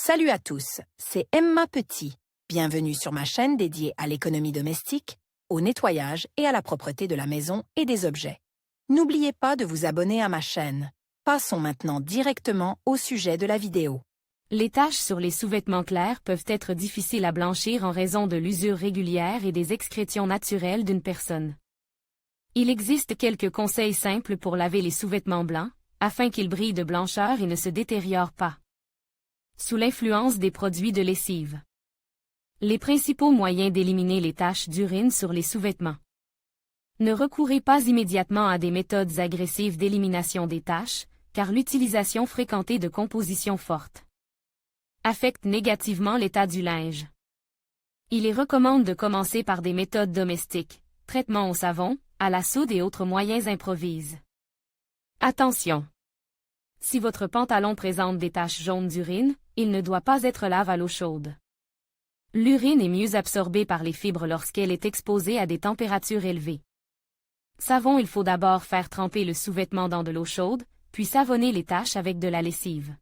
Salut à tous, c'est Emma Petit. Bienvenue sur ma chaîne dédiée à l'économie domestique, au nettoyage et à la propreté de la maison et des objets. N'oubliez pas de vous abonner à ma chaîne. Passons maintenant directement au sujet de la vidéo. Les taches sur les sous-vêtements clairs peuvent être difficiles à blanchir en raison de l'usure régulière et des excrétions naturelles d'une personne. Il existe quelques conseils simples pour laver les sous-vêtements blancs, afin qu'ils brillent de blancheur et ne se détériorent pas. Sous l'influence des produits de lessive. Les principaux moyens d'éliminer les taches d'urine sur les sous-vêtements. Ne recourez pas immédiatement à des méthodes agressives d'élimination des taches, car l'utilisation fréquentée de compositions fortes affecte négativement l'état du linge. Il est recommandé de commencer par des méthodes domestiques, traitement au savon, à la soude et autres moyens improvisés. Attention! Si votre pantalon présente des taches jaunes d'urine, il ne doit pas être lavé à l'eau chaude. L'urine est mieux absorbée par les fibres lorsqu'elle est exposée à des températures élevées. Savon: il faut d'abord faire tremper le sous-vêtement dans de l'eau chaude, puis savonner les taches avec de la lessive.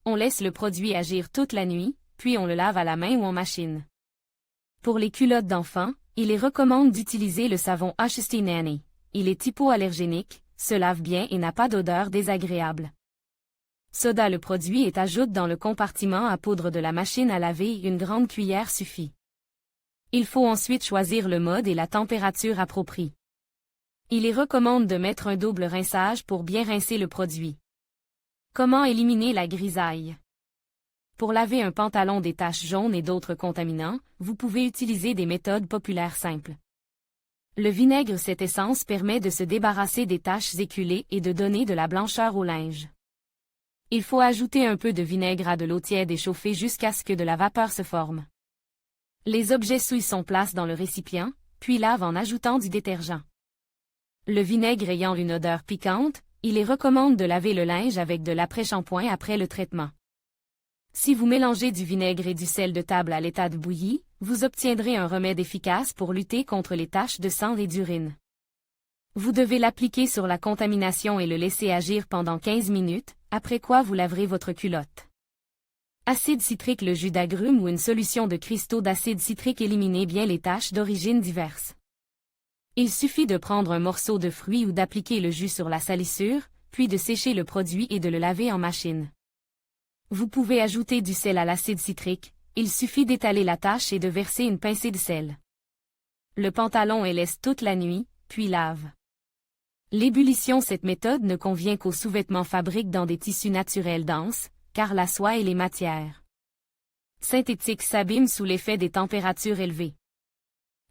On laisse le produit agir toute la nuit, puis on le lave à la main ou en machine. Pour les culottes d'enfants, il est recommandé d'utiliser le savon HST Nanny. Il est hypoallergénique, se lave bien et n'a pas d'odeur désagréable. Soda: le produit est ajouté dans le compartiment à poudre de la machine à laver, une grande cuillère suffit. Il faut ensuite choisir le mode et la température appropriée. Il est recommandé de mettre un double rinçage pour bien rincer le produit. Comment éliminer la grisaille? Pour laver un pantalon des taches jaunes et d'autres contaminants, vous pouvez utiliser des méthodes populaires simples. Le vinaigre: cette essence permet de se débarrasser des taches éculées et de donner de la blancheur au linge. Il faut ajouter un peu de vinaigre à de l'eau tiède et chauffer jusqu'à ce que de la vapeur se forme. Les objets souillent sont placés dans le récipient, puis lave en ajoutant du détergent. Le vinaigre ayant une odeur piquante, il est recommandé de laver le linge avec de l'après-shampoing après le traitement. Si vous mélangez du vinaigre et du sel de table à l'état de bouillie, vous obtiendrez un remède efficace pour lutter contre les taches de sang et d'urine. Vous devez l'appliquer sur la contamination et le laisser agir pendant 15 minutes, après quoi vous laverez votre culotte. Acide citrique: le jus d'agrumes ou une solution de cristaux d'acide citrique éliminez bien les taches d'origine diverses. Il suffit de prendre un morceau de fruit ou d'appliquer le jus sur la salissure, puis de sécher le produit et de le laver en machine. Vous pouvez ajouter du sel à l'acide citrique, il suffit d'étaler la tache et de verser une pincée de sel. Le pantalon est laisse toute la nuit, puis lave. L'ébullition: cette méthode ne convient qu'aux sous-vêtements fabriqués dans des tissus naturels denses, car la soie et les matières synthétiques s'abîment sous l'effet des températures élevées.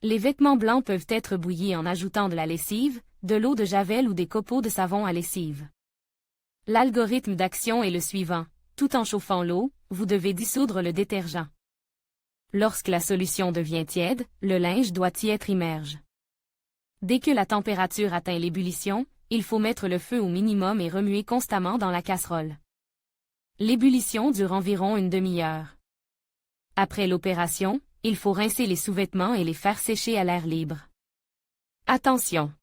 Les vêtements blancs peuvent être bouillis en ajoutant de la lessive, de l'eau de javel ou des copeaux de savon à lessive. L'algorithme d'action est le suivant: tout en chauffant l'eau, vous devez dissoudre le détergent. Lorsque la solution devient tiède, le linge doit y être immergé. Dès que la température atteint l'ébullition, il faut mettre le feu au minimum et remuer constamment dans la casserole. L'ébullition dure environ une demi-heure. Après l'opération, il faut rincer les sous-vêtements et les faire sécher à l'air libre. Attention!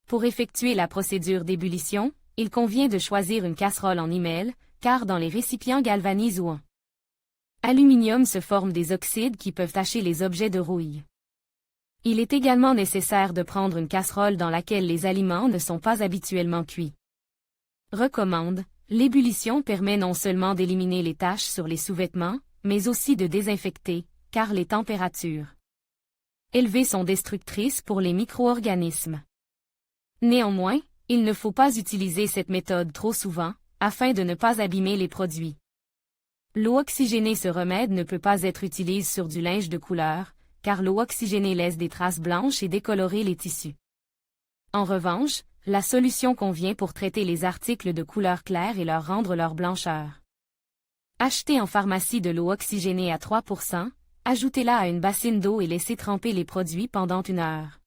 Pour effectuer la procédure d'ébullition, il convient de choisir une casserole en imelle, car dans les récipients galvanisés ou en aluminium se forment des oxydes qui peuvent tacher les objets de rouille. Il est également nécessaire de prendre une casserole dans laquelle les aliments ne sont pas habituellement cuits. Recommande: l'ébullition permet non seulement d'éliminer les taches sur les sous-vêtements, mais aussi de désinfecter, car les températures élevées sont destructrices pour les micro-organismes. Néanmoins, il ne faut pas utiliser cette méthode trop souvent, afin de ne pas abîmer les produits. L'eau oxygénée: ce remède ne peut pas être utilisé sur du linge de couleur, car l'eau oxygénée laisse des traces blanches et décolorer les tissus. En revanche, la solution convient pour traiter les articles de couleur claire et leur rendre leur blancheur. Achetez en pharmacie de l'eau oxygénée à 3%, ajoutez-la à une bassine d'eau et laissez tremper les produits pendant 1 heure.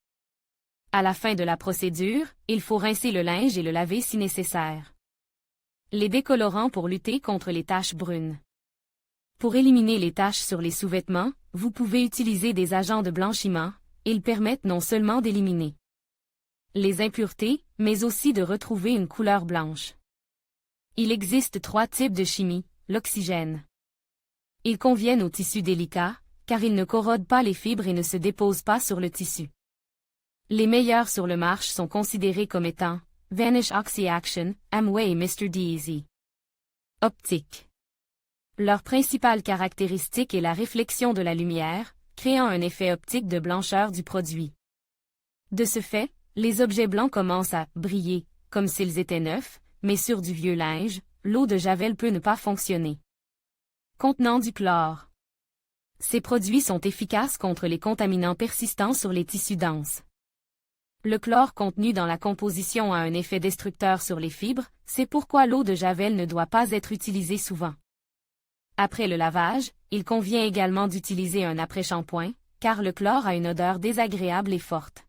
À la fin de la procédure, il faut rincer le linge et le laver si nécessaire. Les décolorants pour lutter contre les taches brunes. Pour éliminer les taches sur les sous-vêtements, vous pouvez utiliser des agents de blanchiment, ils permettent non seulement d'éliminer les impuretés, mais aussi de retrouver une couleur blanche. Il existe 3 types de chimie: l'oxygène, Ils conviennent aux tissus délicats, car ils ne corrodent pas les fibres et ne se déposent pas sur le tissu. Les meilleurs sur le marché sont considérés comme étant Vanish Oxy Action, Amway et Mr. Deezy. Optique. Leur principale caractéristique est la réflexion de la lumière, créant un effet optique de blancheur du produit. De ce fait, les objets blancs commencent à briller, comme s'ils étaient neufs, mais sur du vieux linge, l'eau de Javel peut ne pas fonctionner. Contenant du chlore. Ces produits sont efficaces contre les contaminants persistants sur les tissus denses. Le chlore contenu dans la composition a un effet destructeur sur les fibres, c'est pourquoi l'eau de Javel ne doit pas être utilisée souvent. Après le lavage, il convient également d'utiliser un après-shampoing, car le chlore a une odeur désagréable et forte.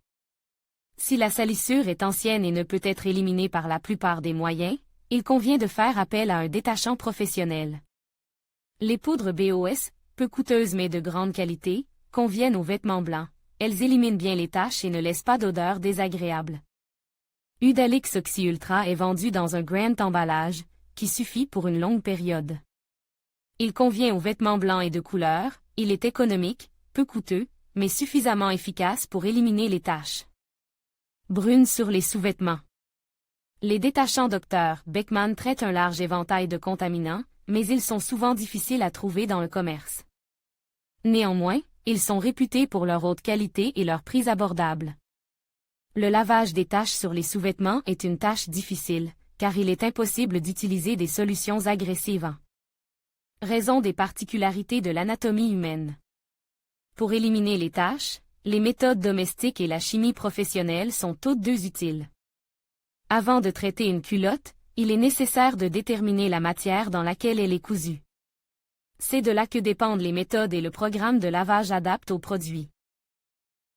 Si la salissure est ancienne et ne peut être éliminée par la plupart des moyens, il convient de faire appel à un détachant professionnel. Les poudres BOS, peu coûteuses mais de grande qualité, conviennent aux vêtements blancs. Elles éliminent bien les taches et ne laissent pas d'odeur désagréable. Udalix Oxy Ultra est vendu dans un grand emballage, qui suffit pour une longue période. Il convient aux vêtements blancs et de couleur, il est économique, peu coûteux, mais suffisamment efficace pour éliminer les taches. Brune sur les sous-vêtements. Les détachants Dr. Beckman traitent un large éventail de contaminants, mais ils sont souvent difficiles à trouver dans le commerce. Néanmoins, ils sont réputés pour leur haute qualité et leur prix abordable. Le lavage des taches sur les sous-vêtements est une tâche difficile, car il est impossible d'utiliser des solutions agressives. Raison des particularités de l'anatomie humaine. Pour éliminer les taches, les méthodes domestiques et la chimie professionnelle sont toutes deux utiles. Avant de traiter une culotte, il est nécessaire de déterminer la matière dans laquelle elle est cousue. C'est de là que dépendent les méthodes et le programme de lavage adapté au produit.